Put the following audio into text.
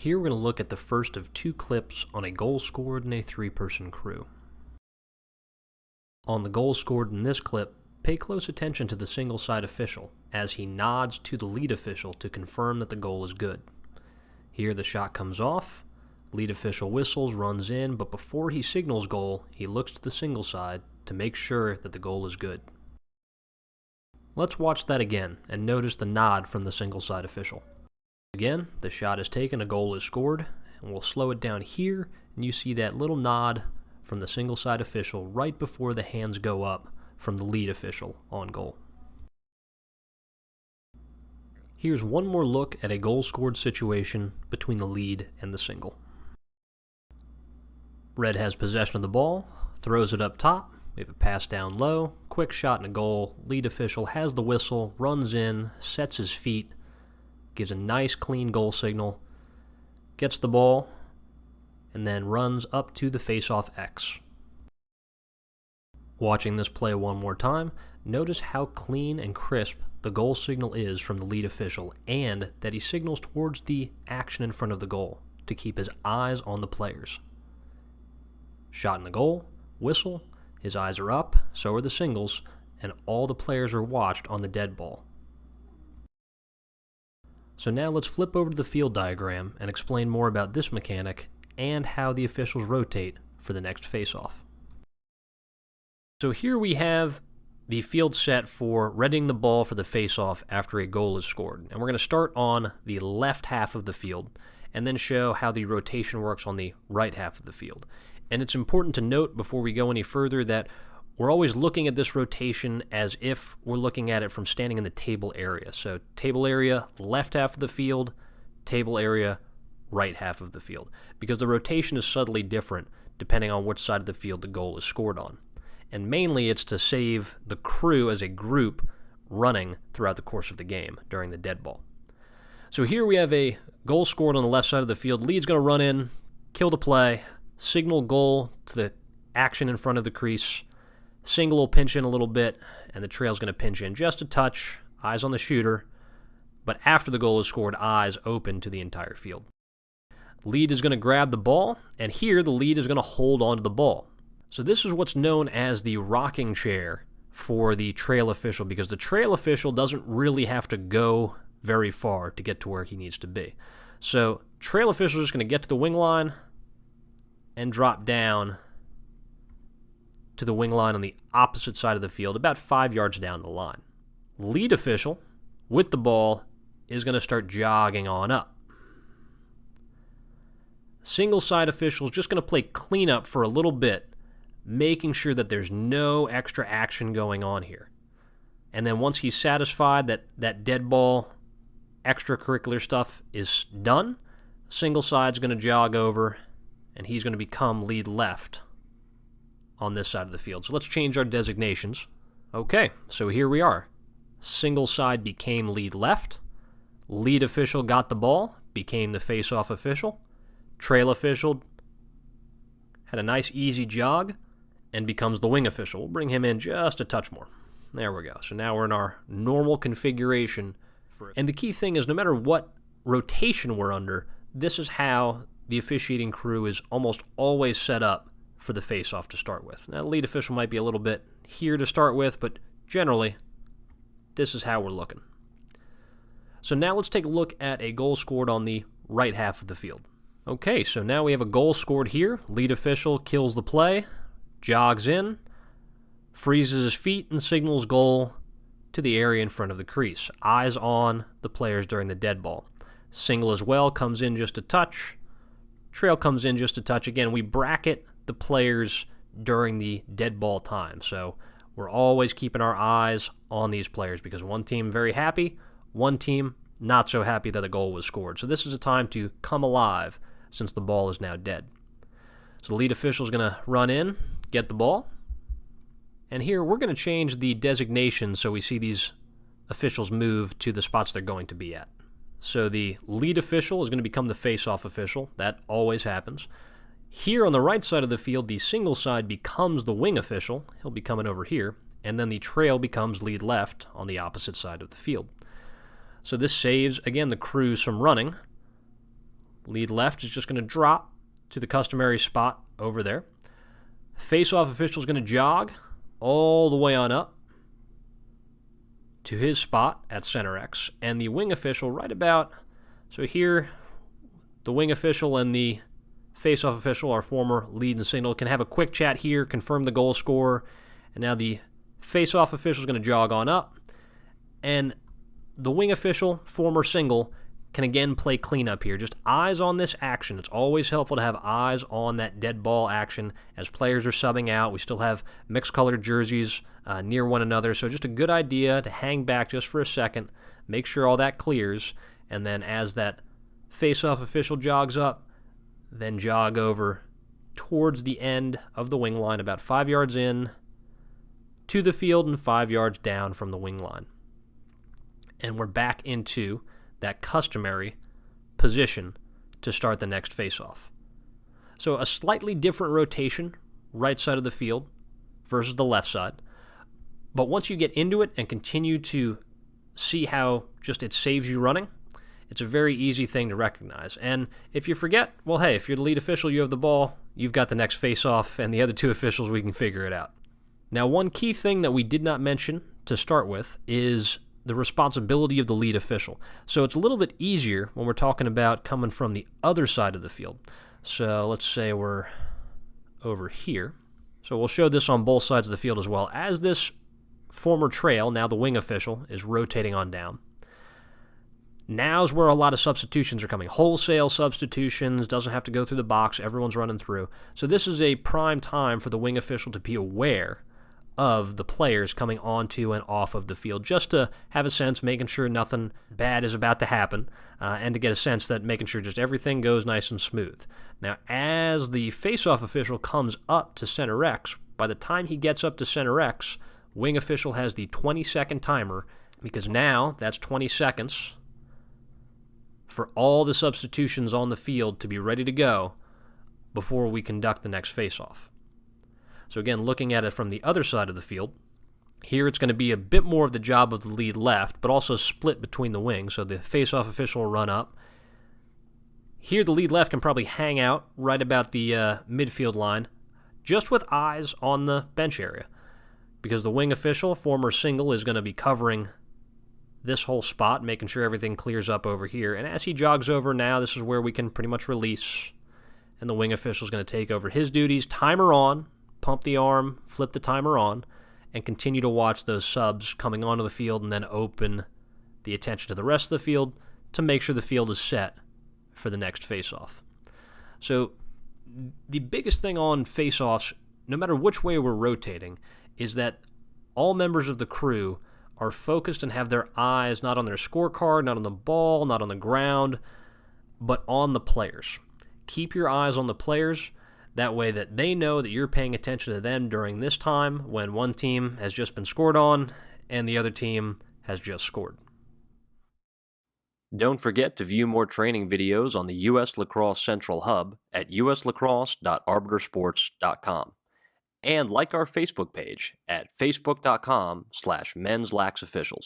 Here we're going to look at the first of two clips on a goal scored in a three-person crew. On the goal scored in this clip, pay close attention to the single side official as he nods to the lead official to confirm that the goal is good. Here the shot comes off, lead official whistles, runs in, but before he signals goal, he looks to the single side to make sure that the goal is good. Let's watch that again and notice the nod from the single side official. Again, the shot is taken, a goal is scored, and we'll slow it down here, and you see that little nod from the single side official right before the hands go up from the lead official on goal. Here's one more look at a goal scored situation between the lead and the single. Red has possession of the ball, throws it up top, we have a pass down low, quick shot and a goal, lead official has the whistle, runs in, sets his feet, gives a nice clean goal signal, gets the ball, and then runs up to the face-off X. Watching this play one more time, notice how clean and crisp the goal signal is from the lead official, and that he signals towards the action in front of the goal to keep his eyes on the players. Shot in the goal, whistle, his eyes are up, so are the singles, and all the players are watched on the dead ball. So now let's flip over to the field diagram and explain more about this mechanic and how the officials rotate for the next face-off. So here we have the field set for readying the ball for the face-off after a goal is scored. And we're going to start on the left half of the field and then show how the rotation works on the right half of the field. And it's important to note before we go any further that we're always looking at this rotation as if we're looking at it from standing in the table area. So table area, left half of the field, table area, right half of the field. Because the rotation is subtly different depending on which side of the field the goal is scored on. And mainly it's to save the crew as a group running throughout the course of the game during the dead ball. So here we have a goal scored on the left side of the field. Lead's going to run in, kill the play, signal goal to the action in front of the crease. Single will pinch in a little bit, and the trail's going to pinch in just a touch, eyes on the shooter, but after the goal is scored, eyes open to the entire field. Lead is going to grab the ball, and here the lead is going to hold onto the ball. So this is what's known as the rocking chair for the trail official, because the trail official doesn't really have to go very far to get to where he needs to be. So trail official is just going to get to the wing line and drop down to the wing line on the opposite side of the field, about 5 yards down the line. Lead official, with the ball, is going to start jogging on up. Single side official is just going to play cleanup for a little bit, making sure that there's no extra action going on here. And then once he's satisfied that that dead ball extracurricular stuff is done, single side's going to jog over, and he's going to become lead left on this side of the field. So let's change our designations. Okay, so here we are. Single side became lead left. Lead official got the ball, became the face-off official. Trail official had a nice easy jog and becomes the wing official. We'll bring him in just a touch more. There we go. So now we're in our normal configuration. And the key thing is no matter what rotation we're under, this is how the officiating crew is almost always set up for the face-off to start with. Now, the lead official might be a little bit here to start with, but generally, this is how we're looking. So now let's take a look at a goal scored on the right half of the field. Okay, so now we have a goal scored here. Lead official kills the play, jogs in, freezes his feet, and signals goal to the area in front of the crease. Eyes on the players during the dead ball. Single as well, comes in just a touch. Trail comes in just a touch. Again, we bracket the players during the dead ball time. So we're always keeping our eyes on these players because one team very happy, one team not so happy that a goal was scored. So this is a time to come alive since the ball is now dead. So the lead official is going to run in, get the ball. And here we're going to change the designation so we see these officials move to the spots they're going to be at. So the lead official is going to become the face-off official. That always happens. Here on the right side of the field, the single side becomes the wing official. He'll be coming over here. And then the trail becomes lead left on the opposite side of the field. So this saves, again, the crews from running. Lead left is just going to drop to the customary spot over there. Face-off official is going to jog all the way on up to his spot at center X. And the wing official right about, so here, the wing official and the face-off official, our former lead and signal, can have a quick chat here, confirm the goal scorer. And now the face-off official is going to jog on up. And the wing official, former single, can again play cleanup here. Just eyes on this action. It's always helpful to have eyes on that dead ball action as players are subbing out. We still have mixed colored jerseys near one another, so just a good idea to hang back just for a second, make sure all that clears, and then as that face-off official jogs up, then jog over towards the end of the wing line, about 5 yards in to the field and 5 yards down from the wing line. And we're back into that customary position to start the next face-off. So a slightly different rotation, right side of the field versus the left side. But once you get into it and continue to see how just it saves you running, it's a very easy thing to recognize. And if you forget, well, hey, if you're the lead official, you have the ball, you've got the next face-off, and the other two officials, we can figure it out. Now, one key thing that we did not mention to start with is the responsibility of the lead official. So it's a little bit easier when we're talking about coming from the other side of the field. So let's say we're over here. So we'll show this on both sides of the field as well. As this former trail, now the wing official, is rotating on down, now's where a lot of substitutions are coming. Wholesale substitutions, doesn't have to go through the box, everyone's running through. So this is a prime time for the wing official to be aware of the players coming onto and off of the field, just to have a sense, making sure nothing bad is about to happen, and to get a sense that making sure just everything goes nice and smooth. Now, as the face-off official comes up to center X, by the time he gets up to center X, wing official has the 20-second timer, because now that's 20 seconds for all the substitutions on the field to be ready to go before we conduct the next face-off. So again, looking at it from the other side of the field, here it's going to be a bit more of the job of the lead left, but also split between the wings, so the face-off official will run up. Here the lead left can probably hang out right about the midfield line, just with eyes on the bench area, because the wing official, former single, is going to be covering this whole spot, making sure everything clears up over here. And as he jogs over now, this is where we can pretty much release, and the wing official is going to take over his duties. Timer on. Pump the arm, flip the timer on, and continue to watch those subs coming onto the field, and then open the attention to the rest of the field to make sure the field is set for the next face-off. So the biggest thing on face-offs, no matter which way we're rotating, is that all members of the crew are focused and have their eyes not on their scorecard, not on the ball, not on the ground, but on the players. Keep your eyes on the players. That way that they know that you're paying attention to them during this time when one team has just been scored on and the other team has just scored. Don't forget to view more training videos on the U.S. Lacrosse Central Hub at uslacrosse.arbitersports.com, and like our Facebook page at facebook.com/menslaxofficials.